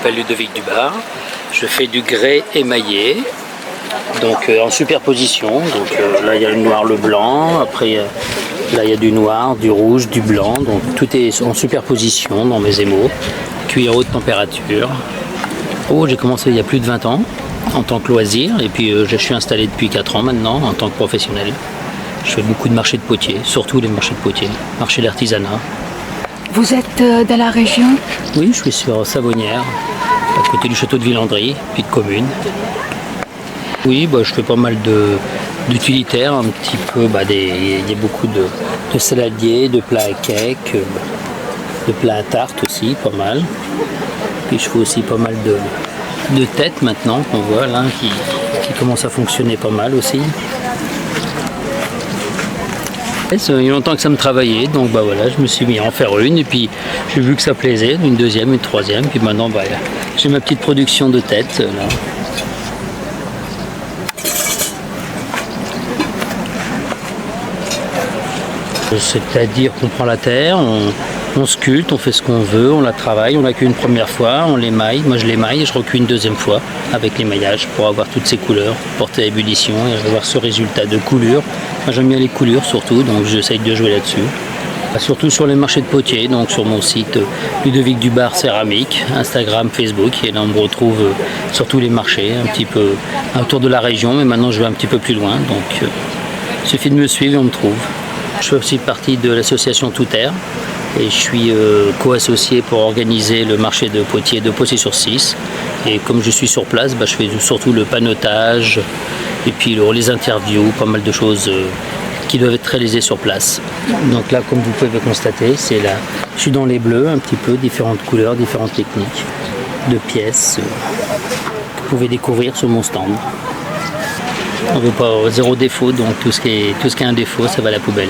m'appelle Ludovic Dubar. Je fais du grès émaillé, donc en superposition. Donc là il y a le noir, le blanc, après là il y a du noir, du rouge, du blanc. Donc tout est en superposition dans mes émaux. Cuir haute température. Oh, j'ai commencé il y a plus de 20 ans en tant que loisir et puis je suis installé depuis 4 ans maintenant en tant que professionnel. Je fais beaucoup de marchés de potiers, surtout les marchés de potiers, marché d'artisanat. Vous êtes dans la région? Oui, je suis sur Savonnières, à côté du château de Villandry, puis de commune. Oui, je fais pas mal d'utilitaires, un petit peu, il y a beaucoup de saladiers, de plats à cake, de plats à tarte aussi, pas mal. Puis je fais aussi pas mal de têtes maintenant qu'on voit là, qui commencent à fonctionner pas mal aussi. Il y a longtemps que ça me travaillait, donc voilà, je me suis mis à en faire une et puis j'ai vu que ça plaisait, une deuxième, une troisième, puis maintenant j'ai ma petite production de têtes là. C'est-à-dire qu'on prend la terre, on sculpte, on fait ce qu'on veut, on la travaille, on la cuit une première fois, on l'émaille. Moi je l'émaille et je recuis une deuxième fois avec l'émaillage pour avoir toutes ces couleurs, porter à ébullition et avoir ce résultat de coulures. Moi j'aime bien les coulures surtout, donc j'essaye de jouer là-dessus. Surtout sur les marchés de potiers, donc sur mon site Ludovic Dubar Céramique, Instagram, Facebook, et là on me retrouve sur tous les marchés, un petit peu autour de la région, mais maintenant je vais un petit peu plus loin, donc il suffit de me suivre et on me trouve. Je fais aussi partie de l'association Tout Air et je suis co-associé pour organiser le marché de Poitiers de Poissy-sur-Cisse. Et comme je suis sur place, je fais surtout le panotage et puis les interviews, pas mal de choses qui doivent être réalisées sur place. Donc là, comme vous pouvez le constater, je suis dans les bleus un petit peu, différentes couleurs, différentes techniques de pièces que vous pouvez découvrir sur mon stand. On ne veut pas zéro défaut, donc tout ce qui est un défaut, ça va à la poubelle.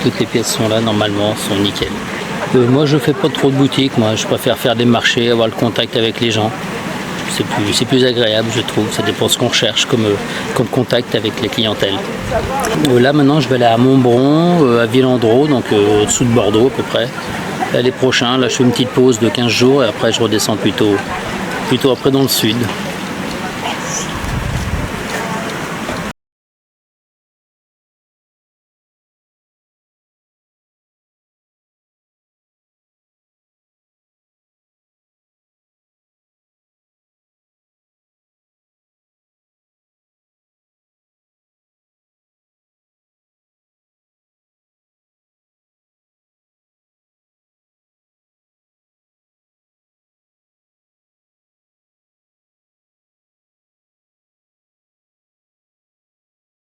Toutes les pièces sont là, normalement, sont nickel. Moi, je fais pas trop de boutiques, moi, je préfère faire des marchés, avoir le contact avec les gens. C'est plus agréable, je trouve, ça dépend de ce qu'on recherche comme contact avec les clientèles. Là, maintenant, je vais aller à Montbron, à Villandreau, donc au-dessous de Bordeaux à peu près. L'année prochaine, là, je fais une petite pause de 15 jours et après, je redescends plutôt après dans le sud.